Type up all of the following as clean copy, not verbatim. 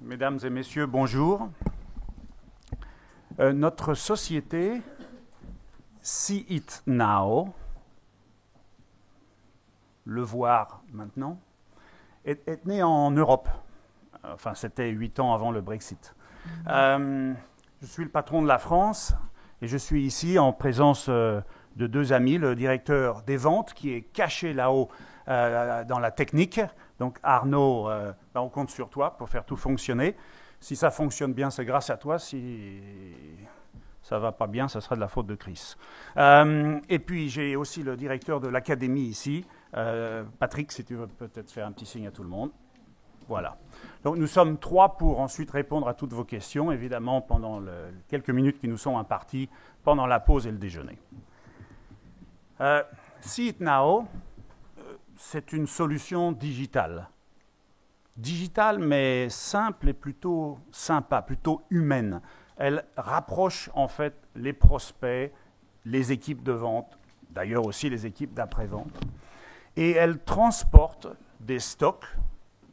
Mesdames et messieurs, bonjour. Notre société, See It Now, le voir maintenant, est née en Europe. Enfin, c'était 8 ans avant le Brexit. Je suis le patron de la France et je suis ici en présence de deux amis, le directeur des ventes qui est caché là-haut dans la technique. Donc Arnaud, on compte sur toi pour faire tout fonctionner. Si ça fonctionne bien, c'est grâce à toi. Si ça ne va pas bien, ça sera de la faute de Chris. Et puis j'ai aussi le directeur de l'académie ici, Patrick, si tu veux peut-être faire un petit signe à tout le monde. Voilà. Donc nous sommes 3 pour ensuite répondre à toutes vos questions, évidemment pendant quelques minutes qui nous sont imparties pendant la pause et le déjeuner. See It Now, c'est une solution digitale. Digitale, mais simple et plutôt sympa, plutôt humaine. Elle rapproche en fait les prospects, les équipes de vente, d'ailleurs aussi les équipes d'après-vente. Et elle transporte des stocks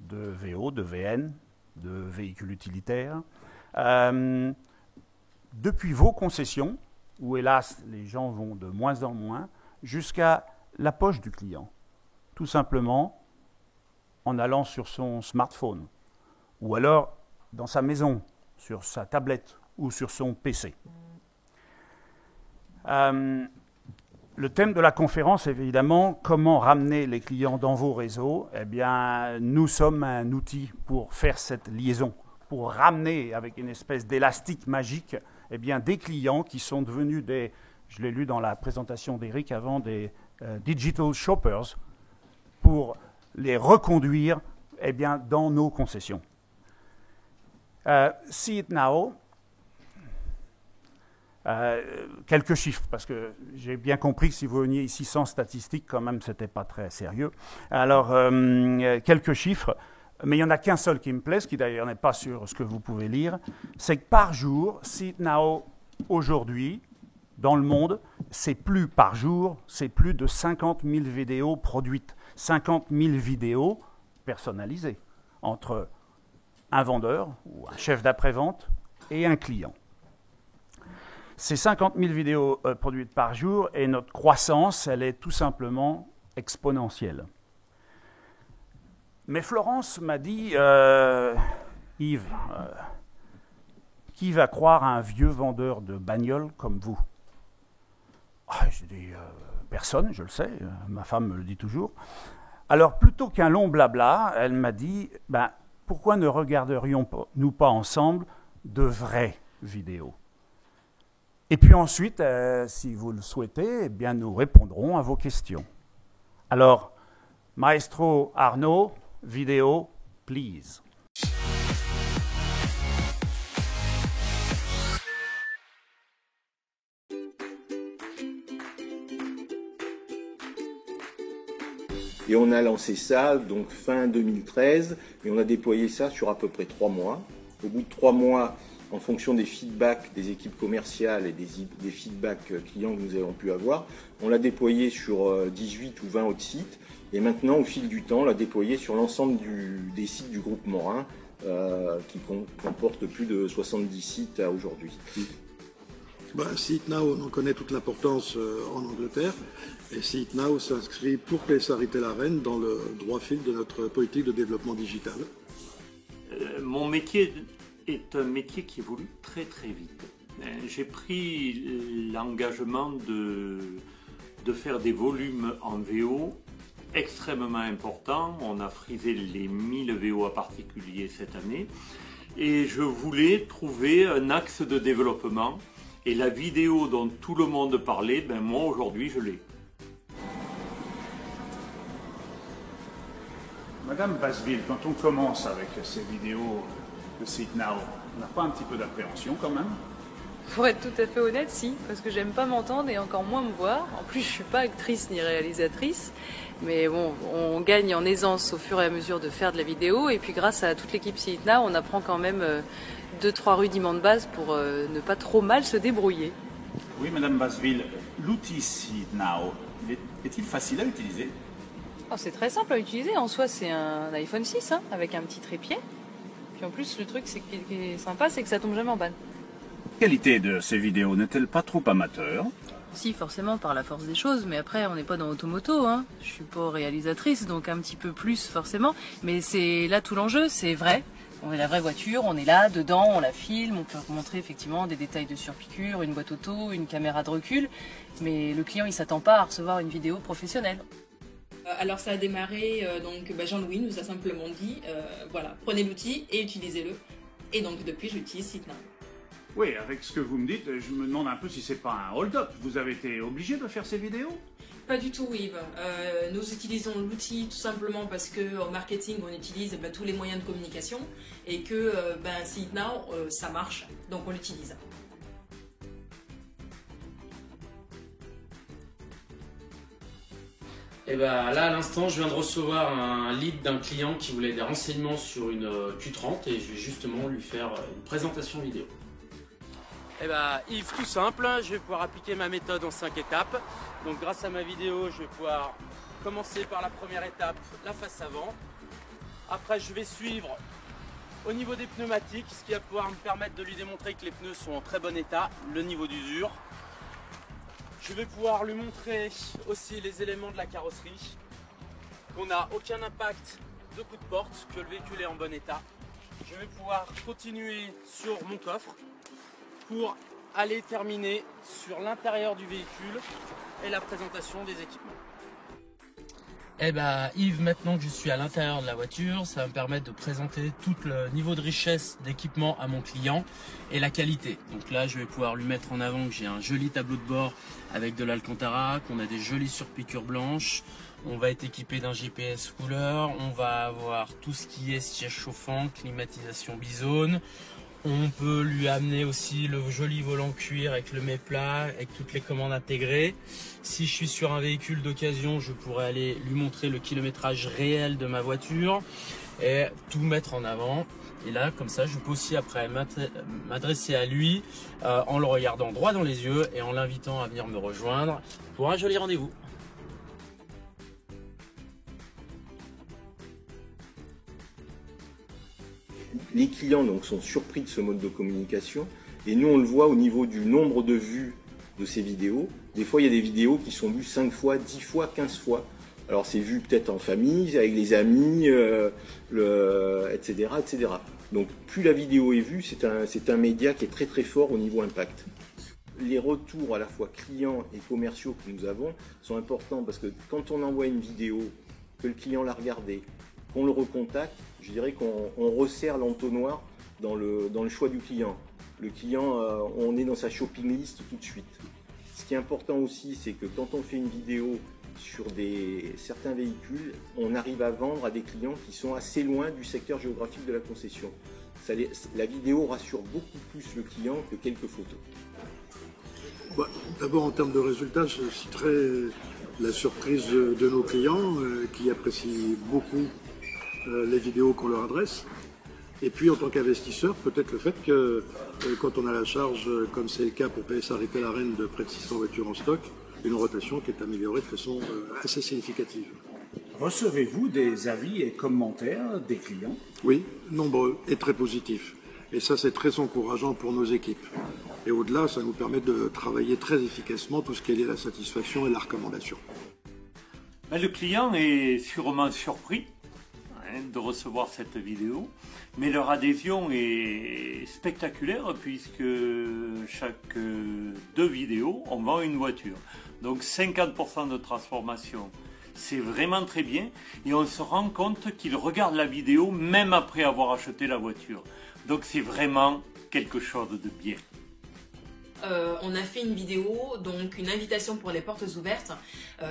de VO, de VN, de véhicules utilitaires, depuis vos concessions, où hélas les gens vont de moins en moins, jusqu'à la poche du client. Tout simplement en allant sur son smartphone, ou alors dans sa maison, sur sa tablette ou sur son PC. Le thème de la conférence est évidemment comment ramener les clients dans vos réseaux. Eh bien, nous sommes un outil pour faire cette liaison, pour ramener avec une espèce d'élastique magique eh bien, des clients qui sont devenus des, je l'ai lu dans la présentation d'Eric avant, des digital shoppers, pour les reconduire eh bien, dans nos concessions. See It Now, quelques chiffres, parce que j'ai bien compris que si vous veniez ici sans statistiques, quand même, ce n'était pas très sérieux. Alors, quelques chiffres, mais il n'y en a qu'un seul qui me plaît, ce qui d'ailleurs n'est pas sur ce que vous pouvez lire, c'est que par jour, See It Now, aujourd'hui, dans le monde, c'est plus par jour, c'est plus de 50 000 vidéos produites. 50 000 vidéos personnalisées entre un vendeur ou un chef d'après-vente et un client. Ces 50 000 vidéos produites par jour et notre croissance, elle est tout simplement exponentielle. Mais Florence m'a dit, Yves, qui va croire à un vieux vendeur de bagnoles comme vous? J'ai dit, personne, je le sais, ma femme me le dit toujours. Alors, plutôt qu'un long blabla, elle m'a dit, pourquoi ne regarderions-nous pas ensemble de vraies vidéos? Et puis ensuite, si vous le souhaitez, eh bien, nous répondrons à vos questions. Alors, Maestro Arnaud, vidéo, please. Et on a lancé ça donc fin 2013 et on a déployé ça sur à peu près 3 mois. Au bout de 3 mois, en fonction des feedbacks des équipes commerciales et des feedbacks clients que nous avons pu avoir, on l'a déployé sur 18 ou 20 autres sites. Et maintenant, au fil du temps, on l'a déployé sur l'ensemble des sites du groupe Morin, qui comporte plus de 70 sites à aujourd'hui. See It Now, on connaît toute l'importance en Angleterre. Et See It Now s'inscrit pour PSA Retail Arène dans le droit fil de notre politique de développement digital. Mon métier est un métier qui évolue très très vite. J'ai pris l'engagement de faire des volumes en VO extrêmement importants. On a frisé les 1000 VO à particulier cette année. Et je voulais trouver un axe de développement. Et la vidéo dont tout le monde parlait, moi aujourd'hui je l'ai. Madame Basseville, quand on commence avec ces vidéos de See It Now, on n'a pas un petit peu d'appréhension quand même? Pour être tout à fait honnête, si, parce que j'aime pas m'entendre et encore moins me voir. En plus, je suis pas actrice ni réalisatrice, mais bon, on gagne en aisance au fur et à mesure de faire de la vidéo. Et puis grâce à toute l'équipe See It Now, on apprend quand même 2-3 rudiments de base pour ne pas trop mal se débrouiller. Oui, Madame Basseville, l'outil See It Now, est-il facile à utiliser? Oh, c'est très simple à utiliser. En soi, c'est un iPhone 6 avec un petit trépied. Puis en plus, le truc qui est sympa, c'est que ça tombe jamais en panne. La qualité de ces vidéos n'est-elle pas trop amateur? Si, forcément, par la force des choses, mais après, on n'est pas dans Automoto, hein. Je suis pas réalisatrice, donc un petit peu plus, forcément. Mais c'est là tout l'enjeu, c'est vrai. On est la vraie voiture, on est là, dedans, on la filme, on peut montrer effectivement des détails de surpiqûre, une boîte auto, une caméra de recul. Mais le client, il s'attend pas à recevoir une vidéo professionnelle. Alors ça a démarré, Jean-Louis nous a simplement dit, voilà, prenez l'outil et utilisez-le. Et donc depuis, j'utilise SiteNow. Oui, avec ce que vous me dites, je me demande un peu si c'est pas un hold-up. Vous avez été obligé de faire ces vidéos? Pas du tout, Yves. Nous utilisons l'outil tout simplement parce qu'en marketing, on utilise tous les moyens de communication et que SiteNow, ça marche, donc on l'utilise. Et bah là à l'instant je viens de recevoir un lead d'un client qui voulait des renseignements sur une Q30 et je vais justement lui faire une présentation vidéo. Et bah Yves, tout simple, je vais pouvoir appliquer ma méthode en 5 étapes. Donc grâce à ma vidéo je vais pouvoir commencer par la première étape, la face avant. Après je vais suivre au niveau des pneumatiques, ce qui va pouvoir me permettre de lui démontrer que les pneus sont en très bon état, le niveau d'usure. Je vais pouvoir lui montrer aussi les éléments de la carrosserie, qu'on n'a aucun impact de coup de porte, que le véhicule est en bon état. Je vais pouvoir continuer sur mon coffre pour aller terminer sur l'intérieur du véhicule et la présentation des équipements. Eh bah Yves, maintenant que je suis à l'intérieur de la voiture, ça va me permettre de présenter tout le niveau de richesse d'équipement à mon client et la qualité. Donc là, je vais pouvoir lui mettre en avant que j'ai un joli tableau de bord avec de l'Alcantara, qu'on a des jolies surpiqûres blanches. On va être équipé d'un GPS couleur, on va avoir tout ce qui est siège chauffant, climatisation bizone. On peut lui amener aussi le joli volant cuir avec le mets plat, avec toutes les commandes intégrées. Si je suis sur un véhicule d'occasion, je pourrais aller lui montrer le kilométrage réel de ma voiture et tout mettre en avant. Et là, comme ça, je peux aussi après m'adresser à lui en le regardant droit dans les yeux et en l'invitant à venir me rejoindre pour un joli rendez-vous. Les clients donc, sont surpris de ce mode de communication et nous on le voit au niveau du nombre de vues de ces vidéos. Des fois il y a des vidéos qui sont vues 5 fois, 10 fois, 15 fois. Alors c'est vu peut-être en famille, avec les amis, etc., etc. Donc plus la vidéo est vue, c'est un média qui est très très fort au niveau impact. Les retours à la fois clients et commerciaux que nous avons sont importants parce que quand on envoie une vidéo, que le client l'a regardée, qu'on le recontacte, je dirais qu'on resserre l'entonnoir dans le choix du client. Le client, on est dans sa shopping list tout de suite. Ce qui est important aussi, c'est que quand on fait une vidéo sur certains véhicules, on arrive à vendre à des clients qui sont assez loin du secteur géographique de la concession. La vidéo rassure beaucoup plus le client que quelques photos. D'abord en termes de résultats, je citerai la surprise de nos clients qui apprécient beaucoup les vidéos qu'on leur adresse. Et puis en tant qu'investisseur, peut-être le fait que quand on a la charge, comme c'est le cas pour PSA Retail Arène, de près de 600 voitures en stock, une rotation qui est améliorée de façon assez significative. Recevez-vous des avis et commentaires des clients? Oui, nombreux et très positifs. Et ça, c'est très encourageant pour nos équipes. Et au-delà, ça nous permet de travailler très efficacement tout ce qui est lié à la satisfaction et la recommandation. Le client est sûrement surpris de recevoir cette vidéo, mais leur adhésion est spectaculaire puisque chaque 2 vidéos, on vend une voiture. Donc 50% de transformation, c'est vraiment très bien et on se rend compte qu'ils regardent la vidéo même après avoir acheté la voiture. Donc c'est vraiment quelque chose de bien. On a fait une vidéo, donc une invitation pour les portes ouvertes.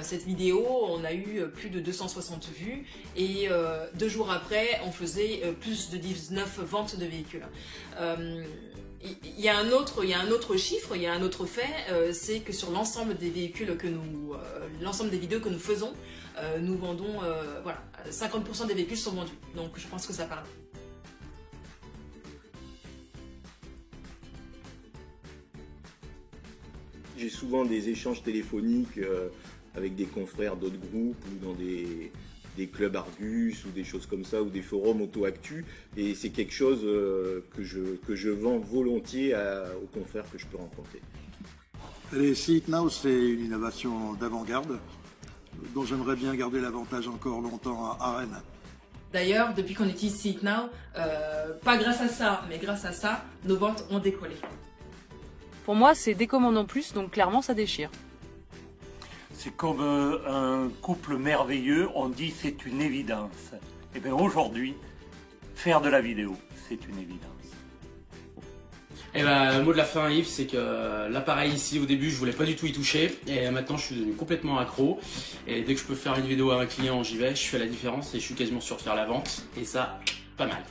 Cette vidéo, on a eu plus de 260 vues et 2 jours après, on faisait plus de 19 ventes de véhicules. Il y a un autre chiffre, il y a un autre fait, c'est que sur l'ensemble des véhicules l'ensemble des vidéos que nous faisons, nous vendons, 50% des véhicules sont vendus. Donc je pense que ça parle. J'ai souvent des échanges téléphoniques avec des confrères d'autres groupes ou dans des clubs Argus ou des choses comme ça, ou des forums auto-actu, et c'est quelque chose que je vends volontiers aux confrères que je peux rencontrer. Allez, See It Now, c'est une innovation d'avant-garde dont j'aimerais bien garder l'avantage encore longtemps à Rennes. D'ailleurs, depuis qu'on utilise See It Now, pas grâce à ça, mais grâce à ça, nos ventes ont décollé. Pour moi, c'est des commandes en plus, donc clairement, ça déchire. C'est comme un couple merveilleux, on dit c'est une évidence. Et bien aujourd'hui, faire de la vidéo, c'est une évidence. Et le mot de la fin, Yves, c'est que l'appareil ici, au début, je voulais pas du tout y toucher. Et maintenant, je suis devenu complètement accro. Et dès que je peux faire une vidéo à un client, j'y vais, je fais la différence et je suis quasiment sûr de faire la vente. Et ça, pas mal.